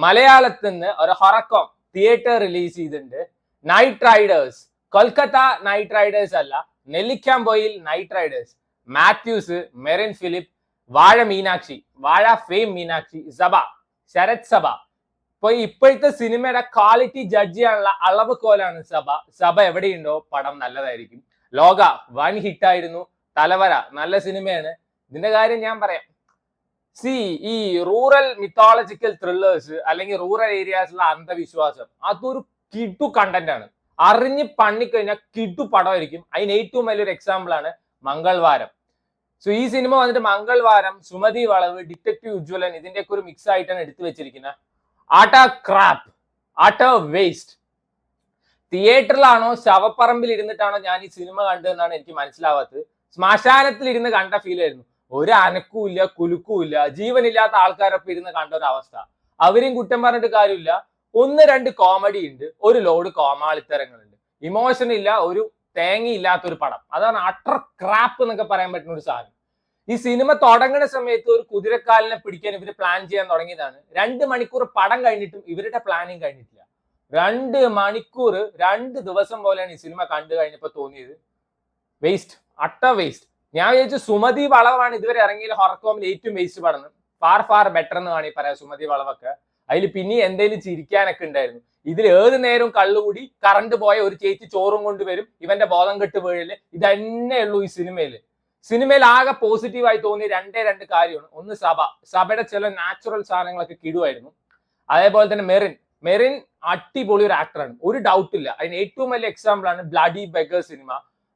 മലയാളത്തിൽ നിന്ന് ഒരു ഹൊറക്കോം തിയേറ്റർ റിലീസ് ചെയ്തിട്ടുണ്ട്. Night riders. Kolkata night riders അല്ല, നെല്ലിക്കാംപൊയിൽ നൈറ്റ് റൈഡേഴ്സ്. മാത്യൂസ്, മെറിൻ ഫിലിപ്പ്, വാഴ മീനാക്ഷി, വാഴ ഫെയിം മീനാക്ഷി, സഭ, ശരത് സഭ. ഇപ്പോഴത്തെ സിനിമയുടെ ക്വാളിറ്റി ജഡ്ജ് ചെയ്യാനുള്ള അളവ് കോലാണ് സഭ. സഭ എവിടെയുണ്ടോ പടം നല്ലതായിരിക്കും. ലോക വൻ ഹിറ്റായിരുന്നു. തലവര നല്ല സിനിമയാണ്. ഇതിന്റെ കാര്യം ഞാൻ പറയാം. ഈ റൂറൽ മിത്തോളജിക്കൽ ത്രില്ലേഴ്സ് അല്ലെങ്കിൽ റൂറൽ ഏരിയാസിലുള്ള അന്ധവിശ്വാസം അതൊരു കിടു കണ്ടന്റ് ആണ്. അറിഞ്ഞ് പണിക്കഴിഞ്ഞാൽ കിടു പടമായിരിക്കും. അതിന് ഏറ്റവും വലിയൊരു എക്സാമ്പിൾ ആണ് മംഗൾവാരം. ഈ സിനിമ വന്നിട്ട് മംഗൾവാരം, സുമതി വളവ്, ഡിറ്റക്റ്റീവ് ഉജ്വലൻ ഇതിന്റെയൊക്കെ ഒരു മിക്സ് ആയിട്ടാണ് എടുത്തു വെച്ചിരിക്കുന്നത്. ആട്ട ക്രാപ്പ്, ആട്ട വേസ്റ്റ്. തിയേറ്ററിലാണോ ശവപ്പറമ്പിൽ ഇരുന്നിട്ടാണോ ഞാൻ ഈ സിനിമ കണ്ടതെന്നാണ് എനിക്ക് മനസ്സിലാവാത്തത്. ശ്മശാനത്തിൽ ഇരുന്ന് കണ്ട ഫീൽ ആയിരുന്നു. ഒരു അനക്കുമില്ല, കുലുക്കുമില്ല, ജീവനില്ലാത്ത ആൾക്കാരൊപ്പം ഇരുന്ന് കണ്ട ഒരു അവസ്ഥ. അവരെയും കുറ്റം പറഞ്ഞിട്ട് കാര്യമില്ല. ഒന്ന് രണ്ട് കോമഡി ഉണ്ട്, ഒരു ലോഡ് കോമാളിത്തരങ്ങളുണ്ട്. ഇമോഷൻ ഇല്ല, ഒരു തേങ്ങയില്ലാത്തൊരു പടം. അതാണ് അട്ടർ ക്രാപ്പ് എന്നൊക്കെ പറയാൻ പറ്റുന്ന ഒരു സാധനം. ഈ സിനിമ തുടങ്ങുന്ന സമയത്ത് ഒരു കുതിരക്കാലിനെ പിടിക്കാൻ ഇവര് പ്ലാൻ ചെയ്യാൻ തുടങ്ങിയതാണ്. 2 മണിക്കൂർ പടം കഴിഞ്ഞിട്ടും ഇവരുടെ പ്ലാനിങ് കഴിഞ്ഞിട്ടില്ല. 2 മണിക്കൂർ 2 ദിവസം പോലെയാണ് ഈ സിനിമ കണ്ടു കഴിഞ്ഞപ്പോ തോന്നിയത്. വേസ്റ്റ്, അട്ട വേസ്റ്റ്. ഞാൻ വിചാരിച്ചു സുമതി വളവാണ് ഇതുവരെ ഇറങ്ങിയ ഹൊറക്കോമിൽ ഏറ്റവും വേസ്റ്റ് പടം. ഫാർ ബെറ്റർ എന്ന് വേണമെങ്കിൽ പറയാം സുമതി വളവൊക്കെ. അതിൽ പിന്നെ എന്തെങ്കിലും ചിരിക്കാനൊക്കെ ഉണ്ടായിരുന്നു. ഇതിൽ ഏത് നേരവും കള്ളുകൂടി കറണ്ട് പോയ ഒരു ചേച്ചി ചോറും കൊണ്ടുവരും, ഇവന്റെ ബോധം കെട്ട് വീഴല്. ഇതന്നെയുള്ളൂ ഈ സിനിമയിൽ ആകെ പോസിറ്റീവായി തോന്നിയ 2 കാര്യമാണ്. ഒന്ന് സഭയുടെ ചില നാച്ചുറൽ സാധനങ്ങളൊക്കെ കിടുവായിരുന്നു. അതേപോലെ തന്നെ മെറിൻ അടിപൊളി ഒരു ആക്ടറാണ്, ഒരു ഡൗട്ട് ഇല്ല. അതിന് ഏറ്റവും വലിയ എക്സാമ്പിൾ ആണ് ബ്ലഡി ബെഗർ സിനിമ.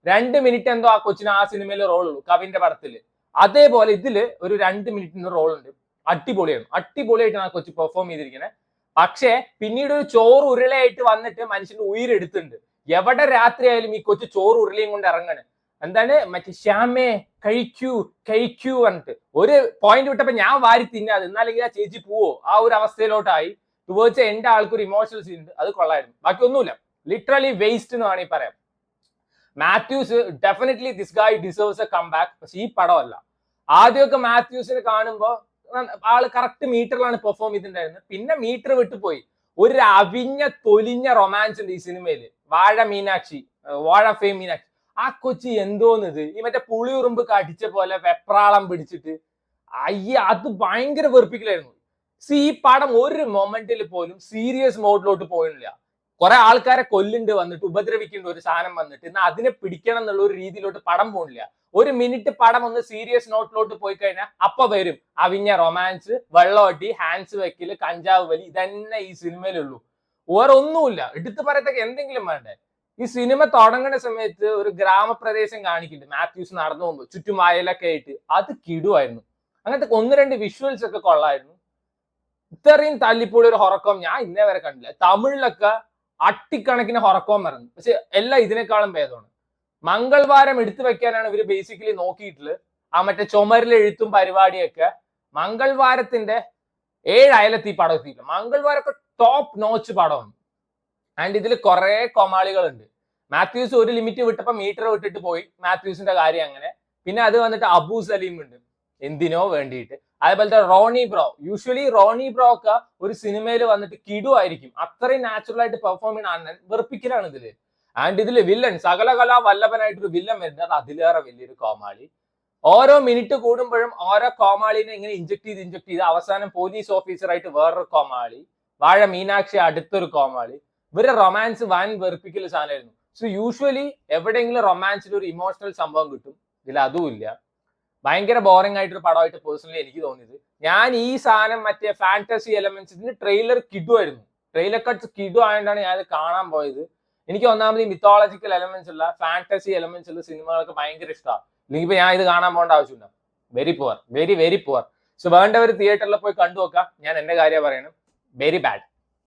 2 മിനിറ്റ് എന്തോ ആ കൊച്ചിന് ആ സിനിമയിൽ റോൾ ഉള്ളൂ, കവിന്റെ പടത്തില്. അതേപോലെ ഇതില് ഒരു 2 മിനിറ്റിന്റെ റോൾ ഉണ്ട്. അടിപൊളിയായിട്ടാണ് ആ കൊച്ചി പെർഫോം ചെയ്തിരിക്കുന്നത്. പക്ഷേ പിന്നീട് ഒരു ചോറ് ഉരുളയായിട്ട് വന്നിട്ട് മനുഷ്യന്റെ ഉയരെടുത്തുണ്ട്. എവിടെ രാത്രി ആയാലും ഈ കൊച്ചു ചോറ് ഉരുളയും കൊണ്ട് ഇറങ്ങണ്. എന്താണ് മറ്റേ ശ്യാമേ കഴിക്കൂ പറഞ്ഞിട്ട് ഒരു പോയിന്റ് വിട്ടപ്പോ ഞാൻ വാരി തിന്നാതെ, എന്നാലെങ്കിൽ ആ ചേച്ചി പോവോ ആ ഒരു അവസ്ഥയിലോട്ടായി. ടുവേർഡ്സ് എന്റെ ആൾക്കൊരു ഇമോഷണൽ സീൻ ഉണ്ട്, അത് കൊള്ളായിരുന്നു. ബാക്കി ഒന്നുമില്ല, ലിറ്ററലി വേസ്റ്റ് എന്ന് വേണമെങ്കിൽ പറയാം. Mathews definitely this guy deserves a come back. പക്ഷെ ഈ പടമല്ല. ആദ്യമൊക്കെ മാത്യൂസിനെ കാണുമ്പോൾ ആള് കറക്റ്റ് മീറ്ററിലാണ് പെർഫോം ചെയ്തിട്ടുണ്ടായിരുന്നത്. പിന്നെ മീറ്റർ വിട്ടുപോയി. ഒരു അവിഞ്ഞ തൊലിഞ്ഞ റൊമാൻസ് ഉണ്ട് ഈ സിനിമയില്. വാഴ ഫെയിം മീനാക്ഷി. ആ കൊച്ചി എന്തോന്നത് ഈ മറ്റേ പുളിയുറുമ്പ് കടിച്ച പോലെ വെപ്രാളം പിടിച്ചിട്ട് അത് ഭയങ്കര വെറുപ്പിക്കലായിരുന്നു. ഈ പടം ഒരു മൊമെന്റിൽ പോലും സീരിയസ് മോഡിലോട്ട് പോയില്ല. കുറെ ആൾക്കാരെ കൊല്ലുണ്ട് വന്നിട്ട്, ഉപദ്രവിക്കുന്നുണ്ട് ഒരു സാധനം വന്നിട്ട്, എന്നാൽ അതിനെ പിടിക്കണം എന്നുള്ള ഒരു രീതിയിലോട്ട് പടം പോണില്ല. 1 മിനിറ്റ് പടം ഒന്ന് സീരിയസ് നോട്ടിലോട്ട് പോയി കഴിഞ്ഞാൽ അപ്പൊ വരും അവിഞ്ഞ റൊമാൻസ്, വെള്ളമടി, ഹാൻഡ്സ് വെക്കല്, കഞ്ചാവ് വലി. ഇതന്നെ ഈ സിനിമയിലുള്ളൂ. വേറെ ഒന്നുമില്ല. എടുത്തു പറയത്തക്ക എന്തെങ്കിലും വേണ്ടേ? ഈ സിനിമ തുടങ്ങുന്ന സമയത്ത് ഒരു ഗ്രാമപ്രദേശം കാണിക്കുന്നുണ്ട്. മാത്യൂസ് നടന്നു പോകുമ്പോൾ ചുറ്റും വയലൊക്കെ ആയിട്ട് അത് കിടുവായിരുന്നു. അങ്ങനത്തെ 1-2 വിഷ്വൽസ് ഒക്കെ കൊള്ളായിരുന്നു. ഇത്രയും തല്ലിപ്പൊളി ഒരു ഹൊറക്കോം ഞാൻ ഇന്നേ വരെ കണ്ടില്ല. തമിഴിലൊക്കെ അട്ടിക്കണക്കിന് ഹൊറക്കോം പറഞ്ഞു, പക്ഷെ എല്ലാം ഇതിനേക്കാളും ഭേദമാണ്. മംഗൾവാരം എടുത്തു വെക്കാനാണ് ഇവര് ബേസിക്കലി നോക്കിയിട്ടുള്ളത്. ആ മറ്റേ ചുമരിലെ എഴുത്തും പരിപാടിയൊക്കെ. മംഗൾവാരത്തിന്റെ 7 അയലത്ത് ഈ പടം എത്തിയില്ല. മംഗൾവാരൊക്കെ ടോപ്പ് നോച്ച് പടമാണ്. ആൻഡ് ഇതിൽ കുറെ കൊമാളികളുണ്ട്. മാത്യൂസ് ഒരു ലിമിറ്റ് വിട്ടപ്പോ മീറ്റർ വിട്ടിട്ട് പോയി. മാത്യൂസിന്റെ കാര്യം അങ്ങനെ. പിന്നെ അത് വന്നിട്ട് അബു സലീം ഉണ്ട്, എന്തിനോ വേണ്ടിയിട്ട്. അതേപോലത്തെ യൂഷ്വലി റോണി ബ്രോ ഒക്കെ ഒരു സിനിമയിൽ വന്നിട്ട് കിടുവായിരിക്കും. അത്രയും നാച്ചുറൽ ആയിട്ട് പെർഫോം ചെയ്യുന്ന അണ്ണൻ വെറുപ്പിക്കലാണ് ഇതില്. ആൻഡ് ഇതില് വില്ലൻ സകലകലാ വല്ലഭനായിട്ടൊരു വില്ലൻ വരുന്നത് അതിലേറെ വലിയൊരു കോമാളി. ഓരോ മിനിറ്റ് കൂടുമ്പോഴും ഓരോ കോമാളിനെ ഇങ്ങനെ ഇഞ്ചക്ട് ചെയ്ത് അവസാനം പോലീസ് ഓഫീസറായിട്ട് വേറൊരു കോമാളി. വാഴ മീനാക്ഷി അടുത്തൊരു കോമാളി. ഇവരുടെ റൊമാൻസ് വൻ വെറുപ്പിക്കൽ സാധനമായിരുന്നു. യൂഷ്വലി എവിടെയെങ്കിലും റൊമാൻസിൽ ഒരു ഇമോഷണൽ സംഭവം കിട്ടും, ഇതിൽ അതും ഇല്ല. ഭയങ്കര ബോറിംഗ് ആയിട്ടൊരു പടമായിട്ട് പേഴ്സണലി എനിക്ക് തോന്നിയത്. ഞാൻ ഈ സാധനം മറ്റേ ഫാന്റസി എലമെന്റ്സ്, ഇതിന്റെ ട്രെയിലർ കിടുവായിരുന്നു. ട്രെയിലർ കട്ട്സ് കിടു ആയതുകൊണ്ടാണ് ഞാൻ ഇത് കാണാൻ പോയത്. എനിക്ക് ഒന്നാമത് ഈ മിത്തോളജിക്കൽ എലമെന്റ്സ് ഉള്ള ഫാന്റസി എലമെന്റ്സ് ഉള്ള സിനിമകളൊക്കെ ഭയങ്കര ഇഷ്ടമാണ്. അല്ലെങ്കിൽ ഇപ്പൊ ഞാൻ ഇത് കാണാൻ പോകേണ്ട ആവശ്യമില്ല. Very poor. സോ വേണ്ടവർ തിയേറ്ററിൽ പോയി കണ്ടു നോക്കാം. ഞാൻ എന്റെ കാര്യം പറയണം, വെരി ബാഡ്.